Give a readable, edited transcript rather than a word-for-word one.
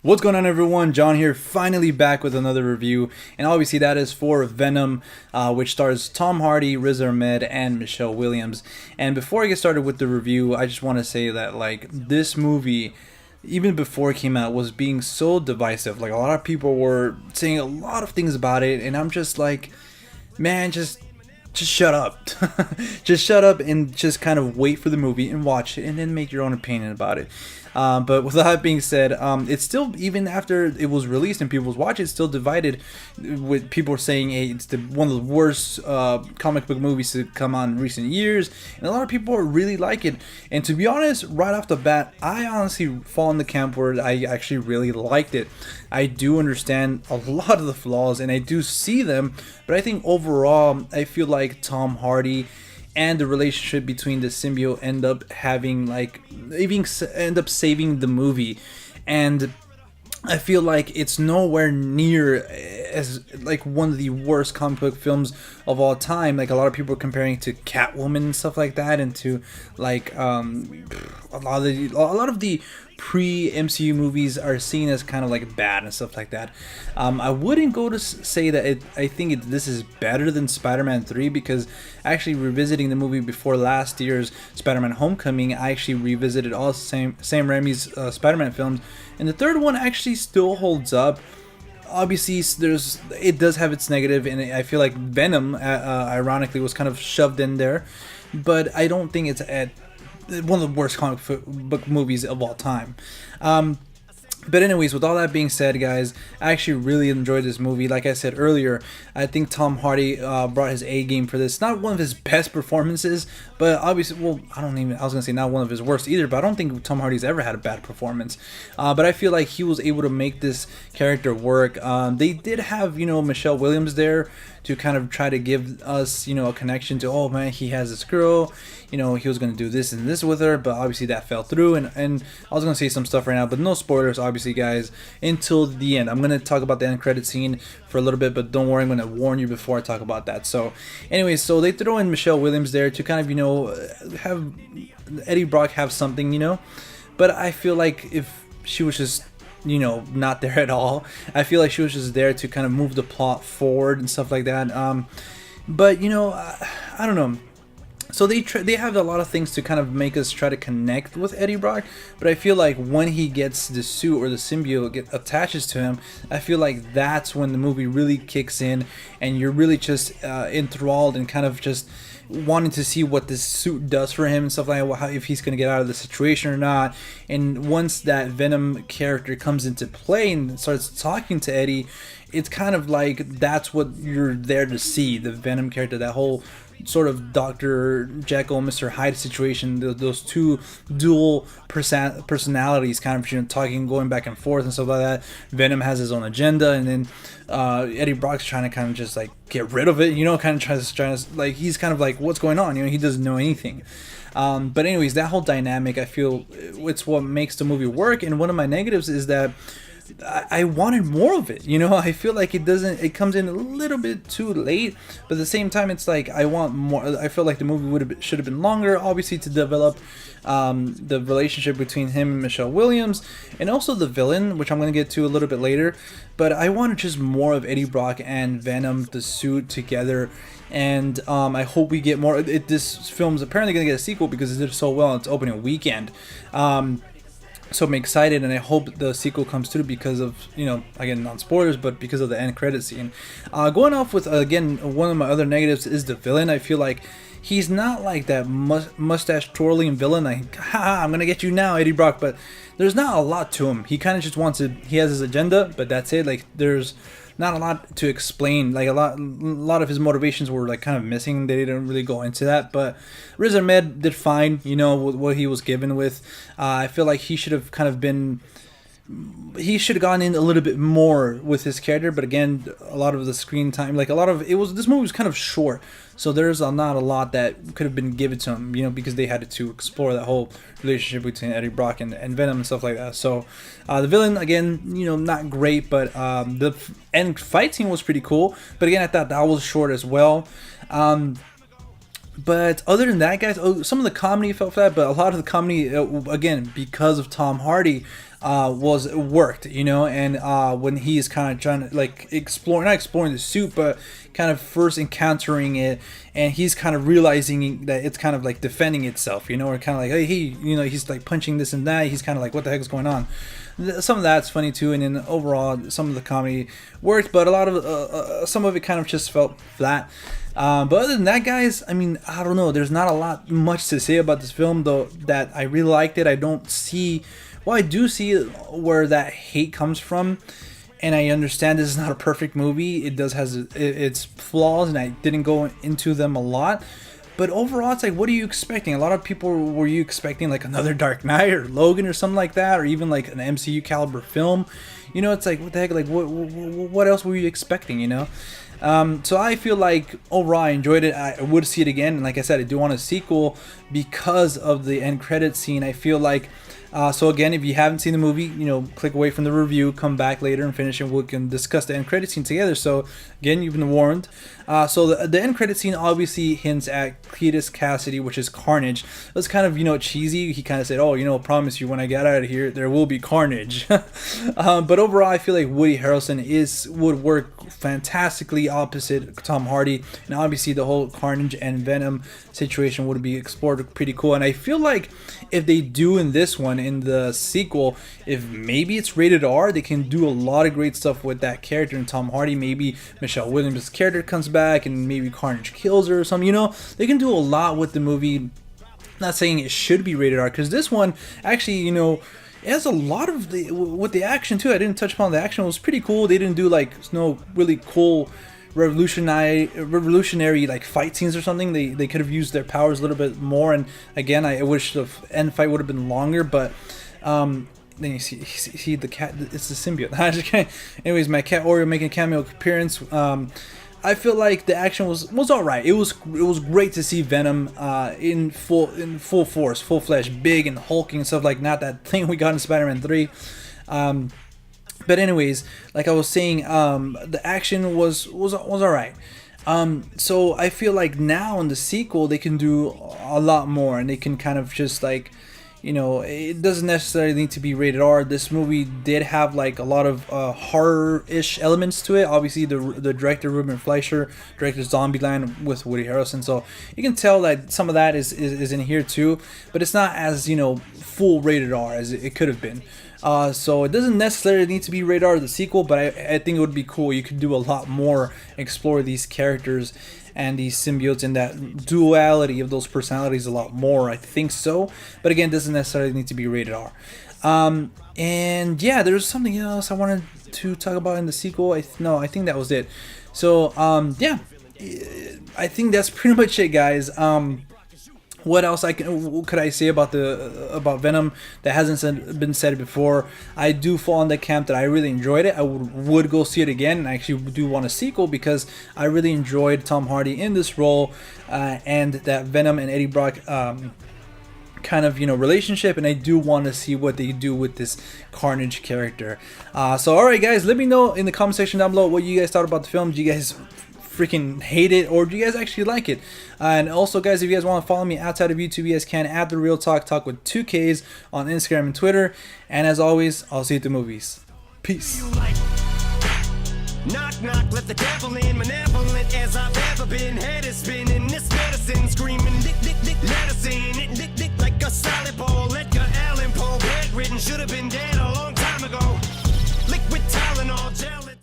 What's going on, everyone? John here, finally back with another review, and obviously that is for Venom, which stars Tom Hardy, Riz Ahmed, and Michelle Williams. And before I get started with the review, I just want to say that this movie, even before it came out, was being so divisive. Like, a lot of people were saying a lot of things about it, and I'm just like, man, just shut up. Just shut up and just kind of wait for the movie and watch it and then make your own opinion about it. But with that being said, it's still, even after it was released and people was watching, it's still divided. With people saying, hey, it's one of the worst comic book movies to come on in recent years, and a lot of people really like it. And to be honest, right off the bat, I honestly fall in the camp where I actually really liked it. I do understand a lot of the flaws, and I do see them, but I think overall, I feel like Tom Hardy and the relationship between the symbiote end up saving the movie. And I feel like it's nowhere near as like one of the worst comic book films of all time. Like, a lot of people are comparing it to Catwoman and stuff like that, and to like a lot of the pre-MCU movies are seen as kind of like bad and stuff like that. I wouldn't go to say that this is better than Spider-Man 3, because actually revisiting the movie before last year's Spider-Man Homecoming, I actually revisited all Sam Raimi's Spider-Man films, and the third one actually still holds up. Obviously, it does have its negative, and I feel like Venom, ironically, was kind of shoved in there, but I don't think it's at one of the worst comic book movies of all time. But anyways, with all that being said, guys, I actually really enjoyed this movie. Like I said earlier, I think Tom Hardy brought his A game for this. Not one of his best performances, but obviously, well, I was going to say not one of his worst either, but I don't think Tom Hardy's ever had a bad performance. But I feel like he was able to make this character work. They did have, Michelle Williams there to kind of try to give us, a connection to, oh man, he has this girl, he was going to do this and this with her, but obviously that fell through. And I was going to say some stuff right now, but no spoilers, obviously, guys, until the end. I'm going to talk about the end credit scene for a little bit, but don't worry, I'm going to warn you before I talk about that. So anyways, so they throw in Michelle Williams there to kind of, have Eddie Brock have something, but I feel like if she was just not there at all, I feel like she was just there to kind of move the plot forward and stuff like that. But I don't know. So they have a lot of things to kind of make us try to connect with Eddie Brock, but I feel like when he gets the suit or the symbiote attaches to him, I feel like that's when the movie really kicks in, and you're really just enthralled and kind of just wanting to see what this suit does for him and stuff like that, if he's going to get out of the situation or not. And once that Venom character comes into play and starts talking to Eddie, it's kind of like that's what you're there to see, the Venom character, that whole sort of Dr. Jekyll, Mr. Hyde situation, those two dual personalities kind of talking, going back and forth and stuff like that. Venom has his own agenda, and then Eddie Brock's trying to kind of just like get rid of it, kind of trying to like, he's kind of like, what's going on, he doesn't know anything. But anyways, that whole dynamic, I feel it's what makes the movie work. And one of my negatives is that I wanted more of it. I feel like it comes in a little bit too late, but at the same time, it's like I want more. I feel like the movie should have been longer, obviously, to develop the relationship between him and Michelle Williams, and also the villain, which I'm going to get to a little bit later. But I wanted just more of Eddie Brock and Venom, the suit, together. And I hope we get more. This film's apparently going to get a sequel because it did so well in its opening weekend. So I'm excited, and I hope the sequel comes through because of, again, not spoilers, but because of the end credit scene. Going off with, again, one of my other negatives is the villain. I feel like he's not like that mustache twirling villain, like, haha, I'm gonna get you now, Eddie Brock, but there's not a lot to him. He kind of just wants to, he has his agenda, but that's it. Like, there's not a lot to explain. Like, a lot of his motivations were like kind of missing. They didn't really go into that. But Riz Ahmed did fine, with what he was given with. I feel like he should have kind of been. He should have gone in a little bit more with his character, but again, a lot of the screen time, like this movie was kind of short, so there's not a lot that could have been given to him, because they had to explore that whole relationship between Eddie Brock and Venom and stuff like that. So the villain, again, not great, but the end fight scene was pretty cool, but again, I thought that was short as well. But other than that, guys, some of the comedy felt flat, but a lot of the comedy, again, because of Tom Hardy, was worked, you know. And when he is kind of trying to like explore, not exploring the suit, but kind of first encountering it, and he's kind of realizing that it's kind of like defending itself, you know, or kind of like, hey, you know, he's like punching this and that. He's kind of like, what the heck is going on? Some of that's funny too, and then overall, some of the comedy worked, but a lot of some of it kind of just felt flat. But other than that, guys, I mean, I don't know. There's not a lot much to say about this film, though. That I really liked it. I don't see, well, I do see where that hate comes from, and I understand this is not a perfect movie. It does has its flaws, and I didn't go into them a lot. But overall, it's like, what are you expecting? A lot of people, were you expecting like another Dark Knight or Logan or something like that, or even like an MCU caliber film? You know, it's like, what the heck? Like, what else were you expecting? You know. So I feel like overall I enjoyed it. I would see it again, and like I said, I do want a sequel because of the end credit scene. I feel like so again, if you haven't seen the movie, you know, click away from the review, come back later and finish, and we can discuss the end credit scene together. So again, you've been warned. So the end credit scene obviously hints at Cletus Cassidy, which is Carnage. It was kind of, you know, cheesy. He kind of said, oh, you know, promise you when I get out of here, there will be carnage. But overall, I feel like Woody Harrelson would work fantastically opposite Tom Hardy, and obviously the whole Carnage and Venom situation would be explored pretty cool. And I feel like if they do in this one, in the sequel, if maybe it's rated R, they can do a lot of great stuff with that character and Tom Hardy. Maybe Michelle Williams' character comes back and maybe Carnage kills her or something. You know, they can do a lot with the movie. Not saying it should be rated R, because this one actually, you know, it has a lot of with the action too. I didn't touch upon the action. It was pretty cool. They didn't do like no really cool revolutionary like fight scenes or something. They could have used their powers a little bit more. And again, I wish the end fight would have been longer. But then you see the cat. It's the symbiote. Anyways, my cat Oreo making a cameo appearance. I feel like the action was all right. It was great to see Venom in full force, full flesh, big and hulking and stuff like not that thing we got in Spider-Man 3. But anyways, like I was saying, the action was all right. So I feel like now in the sequel they can do a lot more, and they can kind of just like, you know, it doesn't necessarily need to be rated R. This movie did have like a lot of horror-ish elements to it. Obviously, the director Ruben Fleischer directed Zombieland with Woody Harrelson, so you can tell that some of that is in here too. But it's not as, you know, full rated R as it could have been. So it doesn't necessarily need to be rated R the sequel, but I think it would be cool. You could do a lot more, explore these characters and these symbiotes and that duality of those personalities a lot more. I think so. But again, it doesn't necessarily need to be rated R. And yeah, there's something else I wanted to talk about in the sequel. I think that was it. So yeah, I think that's pretty much it, guys. What else could I say about Venom that hasn't been said before? I do fall in the camp that I really enjoyed it. I would go see it again, and I actually do want a sequel because I really enjoyed Tom Hardy in this role, and that Venom and Eddie Brock kind of, you know, relationship, and I do want to see what they do with this Carnage character. So alright guys, let me know in the comment section down below what you guys thought about the film. Do you guys freaking hate it, or do you guys actually like it? And also guys, if you guys want to follow me outside of YouTube, you guys can at The Real Talk with 2 Ks on Instagram and Twitter. And as always, I'll see you at the movies. Peace. Knock, knock, let the devil in, malevolent as I've ever been. Head is spinning, this medicine screaming, dick, dick, dick, medicine, it, dick, dick, like a solid ball. Edgar Allan Poe, bedridden, should have been dead a long time ago.